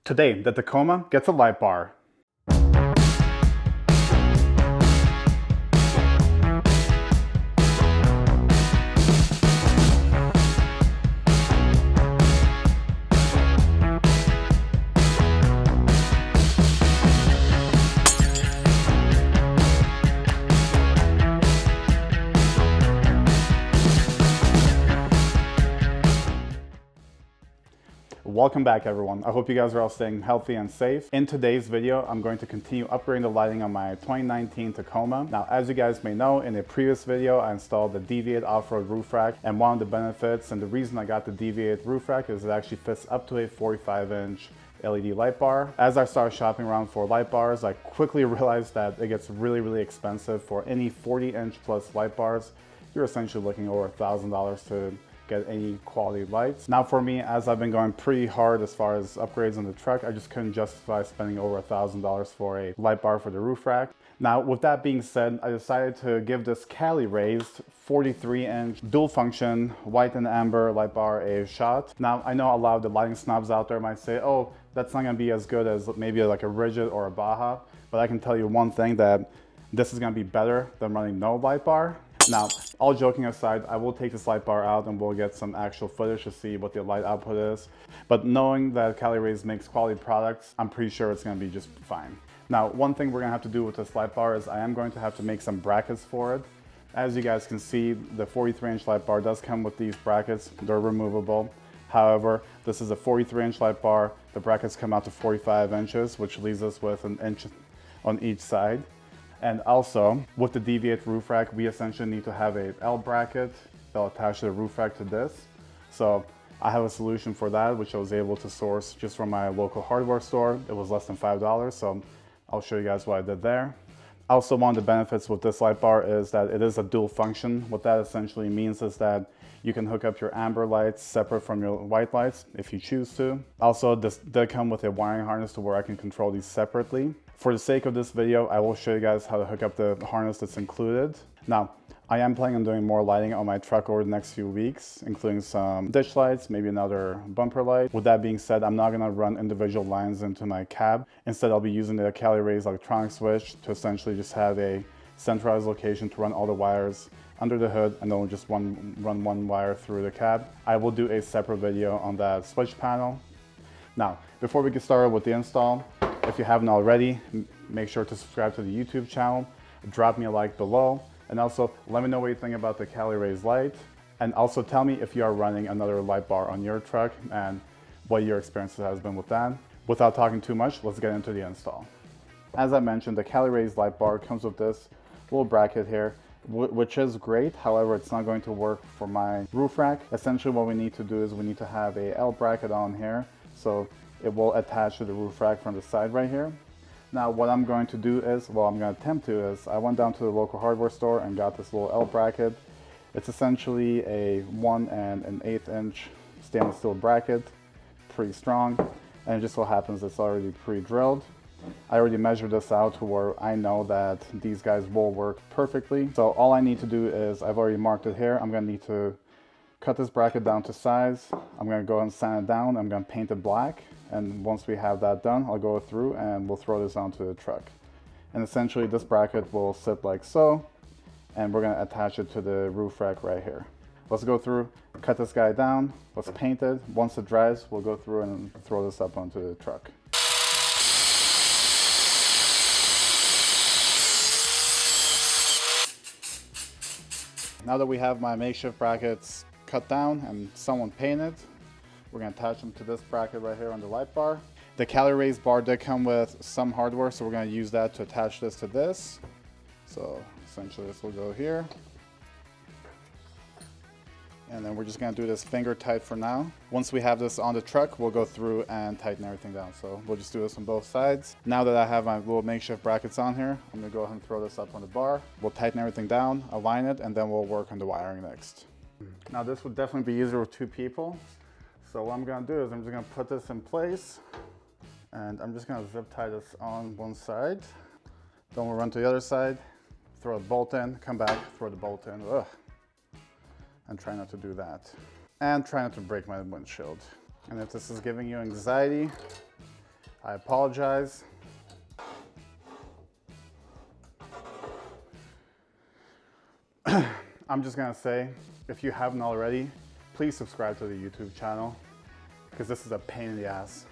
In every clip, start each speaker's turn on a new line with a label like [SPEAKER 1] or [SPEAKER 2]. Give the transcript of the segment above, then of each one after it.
[SPEAKER 1] Today, the Tacoma gets a light bar. Welcome back everyone. I hope you guys are all staying healthy and safe. In today's video, I'm going to continue upgrading the lighting on my 2019 Tacoma. Now, as you guys may know, in a previous video, I installed the DV8 off-road roof rack, and one of the benefits and the reason I got the DV8 roof rack is it actually fits up to a 45-inch LED light bar. As I started shopping around for light bars, I quickly realized that it gets really expensive. For any 40-inch plus light bars, you're essentially looking over $1,000 to get any quality lights. Now for me, as I've been going pretty hard as far as upgrades on the truck, I just couldn't justify spending over $1,000 for a light bar for the roof rack. Now with that being said, I decided to give this Cali raised 43-inch dual function white and amber light bar a shot. Now I know a lot of the lighting snobs out there might say, oh, that's not gonna be as good as maybe like a Rigid or a Baja, but I can tell you one thing, that this is gonna be better than running no light bar. Now, all joking aside, I will take this light bar out and we'll get some actual footage to see what the light output is. But knowing that Cali Rays makes quality products, I'm pretty sure it's gonna be just fine. Now, one thing we're gonna have to do with this light bar is I am going to have to make some brackets for it. As you guys can see, the 43-inch light bar does come with these brackets. They're removable. However, this is a 43-inch light bar. The brackets come out to 45 inches, which leaves us with an inch on each side. And also, with the DV8 roof rack, we essentially need to have a L bracket that'll attach the roof rack to this. So I have a solution for that, which I was able to source just from my local hardware store. It was less than $5, so I'll show you guys what I did there. Also, one of the benefits with this light bar is that it is a dual function. What that essentially means is that you can hook up your amber lights separate from your white lights if you choose to. Also, this did come with a wiring harness to where I can control these separately. For the sake of this video, I will show you guys how to hook up the harness that's included. Now, I am planning on doing more lighting on my truck over the next few weeks, including some ditch lights, maybe another bumper light. With that being said, I'm not gonna run individual lines into my cab. Instead, I'll be using the Cali Rays electronic switch to essentially just have a centralized location to run all the wires under the hood, and then we'll just run one wire through the cab. I will do a separate video on that switch panel. Now, before we get started with the install, if you haven't already, make sure to subscribe to the YouTube channel, drop me a like below, and also let me know what you think about the Cali Rays light, and also tell me if you are running another light bar on your truck and what your experience has been with that. Without talking too much, let's get into the install. As I mentioned, the Cali Rays light bar comes with this little bracket here, which is great. However, it's not going to work for my roof rack. Essentially what we need to do is we need to have a L bracket on here, so it will attach to the roof rack from the side right here. Now what I'm going to do is, well, I'm going to attempt to is, I went down to the local hardware store and got this little L bracket. It's essentially a 1 1/8 inch stainless steel bracket, pretty strong, and it just so happens it's already pre-drilled. I already measured this out to where I know that these guys will work perfectly. So all I need to do is, I've already marked it here, I'm going to need to cut this bracket down to size. I'm going to go and sand it down. I'm going to paint it black. And once we have that done, I'll go through and we'll throw this onto the truck. And essentially this bracket will sit like so, and we're going to attach it to the roof rack right here. Let's go through, cut this guy down, let's paint it. Once it dries, we'll go through and throw this up onto the truck. Now that we have my makeshift brackets cut down and somewhat painted, we're going to attach them to this bracket right here on the light bar. The Cali Rays bar did come with some hardware, so we're going to use that to attach this to this. So essentially this will go here. And then we're just going to do this finger tight for now. Once we have this on the truck, we'll go through and tighten everything down. So we'll just do this on both sides. Now that I have my little makeshift brackets on here, I'm going to go ahead and throw this up on the bar. We'll tighten everything down, align it, and then we'll work on the wiring next. Now this would definitely be easier with 2 people. So what I'm going to do is I'm just going to put this in place, and I'm just going to zip tie this on one side. Then we'll run to the other side, throw a bolt in, come back, throw the bolt in. Ugh. And try not to do that. And try not to break my windshield. And if this is giving you anxiety, I apologize. I'm just gonna say, if you haven't already, please subscribe to the YouTube channel because this is a pain in the ass.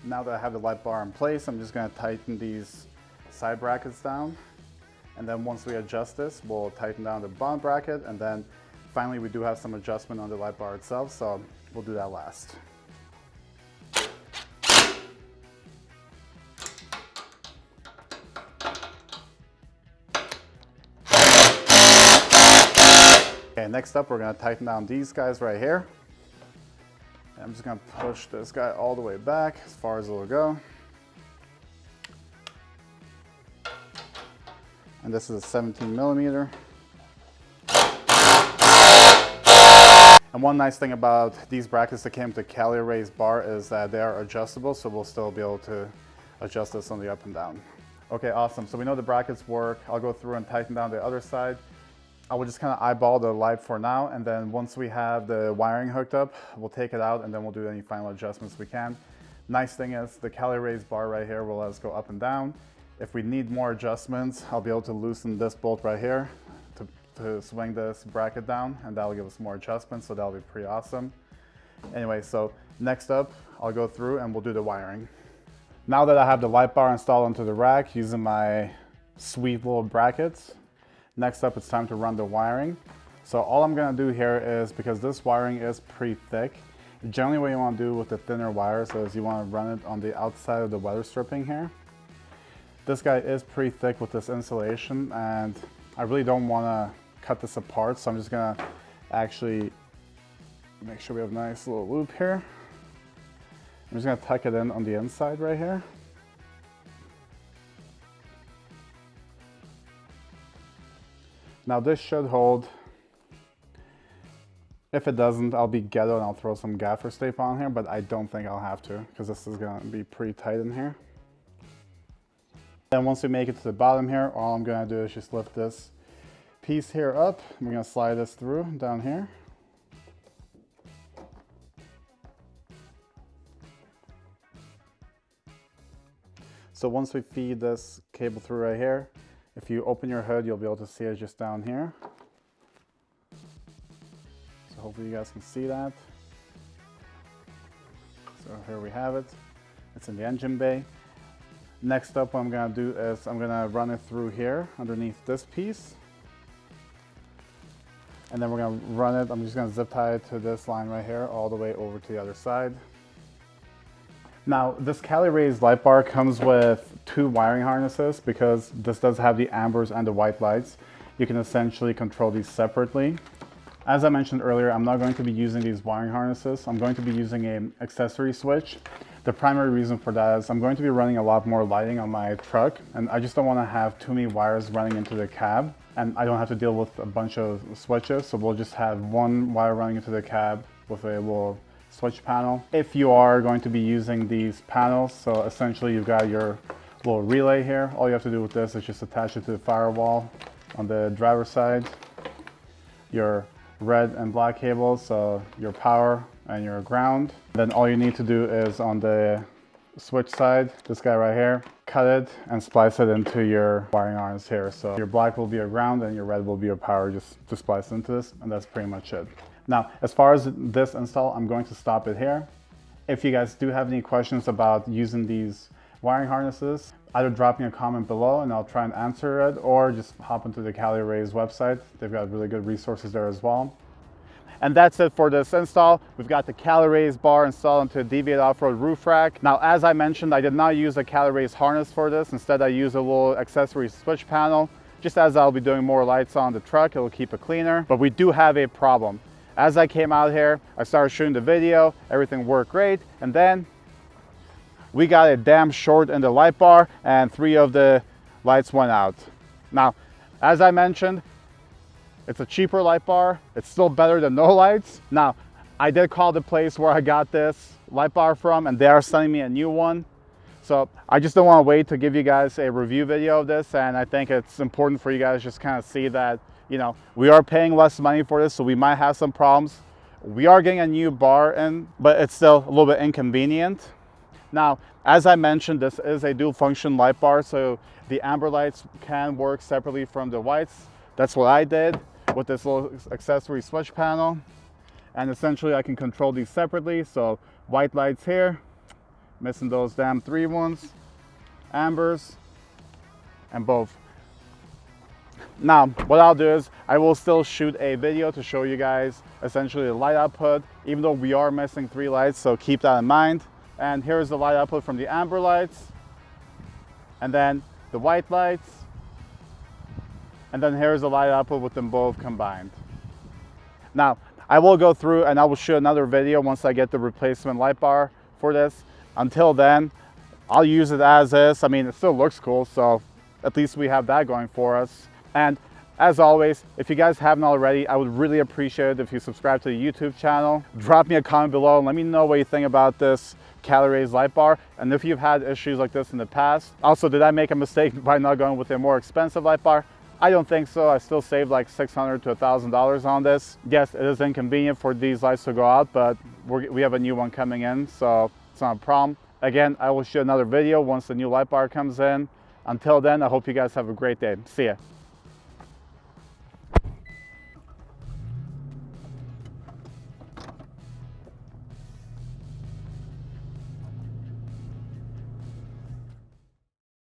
[SPEAKER 1] Now that I have the light bar in place, I'm just gonna tighten these side brackets down. And then once we adjust this, we'll tighten down the bottom bracket, and then finally we do have some adjustment on the light bar itself, so we'll do that last. Okay, next up we're gonna tighten down these guys right here. And I'm just gonna push this guy all the way back as far as it'll go. And this is a 17 millimeter. And one nice thing about these brackets that came with the Cali raised bar is that they are adjustable, so we'll still be able to adjust this on the up and down. Okay, awesome. So we know the brackets work. I'll go through and tighten down the other side. I will just kind of eyeball the light for now, and then once we have the wiring hooked up, we'll take it out and then we'll do any final adjustments we can. Nice thing is the Cali raised bar right here will let us go up and down. If we need more adjustments, I'll be able to loosen this bolt right here to swing this bracket down, and that'll give us more adjustments, so that'll be pretty awesome. Anyway, so next up, I'll go through and we'll do the wiring. Now that I have the light bar installed onto the rack using my sweet little brackets, next up, it's time to run the wiring. So all I'm gonna do here is, because this wiring is pretty thick, generally what you wanna do with the thinner wires is you wanna run it on the outside of the weather stripping here. This guy is pretty thick with this insulation, and I really don't wanna cut this apart, so I'm just gonna actually make sure we have a nice little loop here. I'm just gonna tuck it in on the inside right here. Now this should hold. If it doesn't, I'll be ghetto and I'll throw some gaffer tape on here, but I don't think I'll have to because this is gonna be pretty tight in here. Then once we make it to the bottom here, all I'm gonna do is just lift this piece here up. We're gonna slide this through down here. So once we feed this cable through right here, if you open your hood, you'll be able to see it just down here. So hopefully you guys can see that. So here we have it. It's in the engine bay. Next up, what I'm gonna do is I'm gonna run it through here underneath this piece. And then we're gonna run it, I'm just gonna zip tie it to this line right here all the way over to the other side. Now, this Cali raised light bar comes with 2 wiring harnesses because this does have the ambers and the white lights. You can essentially control these separately. As I mentioned earlier, I'm not going to be using these wiring harnesses. I'm going to be using an accessory switch. The primary reason for that is I'm going to be running a lot more lighting on my truck, and I just don't want to have too many wires running into the cab, and I don't have to deal with a bunch of switches, so we'll just have one wire running into the cab with a little switch panel. If you are going to be using these panels, so essentially you've got your little relay here. All you have to do with this is just attach it to the firewall on the driver's side. Your red and black cables, so your power and your ground. Then all you need to do is on the switch side, this guy right here, cut it and splice it into your wiring harness here. So your black will be your ground and your red will be your power, just to splice into this, and that's pretty much it. Now, as far as this install, I'm going to stop it here. If you guys do have any questions about using these wiring harnesses, either drop me a comment below and I'll try and answer it, or just hop into the Cali Raise website. They've got really good resources there as well. And that's it for this install. We've got the Cali Raise bar installed into a DV8 off-road roof rack. Now, as I mentioned, I did not use a Cali Raise harness for this. Instead, I used a little accessory switch panel. Just as I'll be doing more lights on the truck, it'll keep it cleaner. But we do have a problem. As I came out here, I started shooting the video, everything worked great, and then we got a damn short in the light bar and 3 of the lights went out. Now, as I mentioned, it's a cheaper light bar. It's still better than no lights. Now, I did call the place where I got this light bar from, and they are sending me a new one. So I just don't want to wait to give you guys a review video of this, and I think it's important for you guys to just kind of see that you know, we are paying less money for this, so we might have some problems. We are getting a new bar in, but it's still a little bit inconvenient. Now, as I mentioned, this is a dual function light bar, so the amber lights can work separately from the whites. That's what I did with this little accessory switch panel. And essentially I can control these separately. So white lights here, missing those damn 3 ones, ambers, and both. Now, what I'll do is I will still shoot a video to show you guys essentially the light output, even though we are missing 3 lights, so keep that in mind. And here's the light output from the amber lights, and then the white lights, and then here's the light output with them both combined. Now, I will go through and I will shoot another video once I get the replacement light bar for this. Until then, I'll use it as is. I mean, it still looks cool, so at least we have that going for us. And as always, if you guys haven't already, I would really appreciate it if you subscribe to the YouTube channel. Drop me a comment below and let me know what you think about this Cavalry light bar, and if you've had issues like this in the past. Also, did I make a mistake by not going with a more expensive light bar? I don't think so. I still saved like $600 to $1,000 on this. Yes, it is inconvenient for these lights to go out, but we have a new one coming in, so it's not a problem. Again, I will shoot another video once the new light bar comes in. Until then, I hope you guys have a great day. See ya.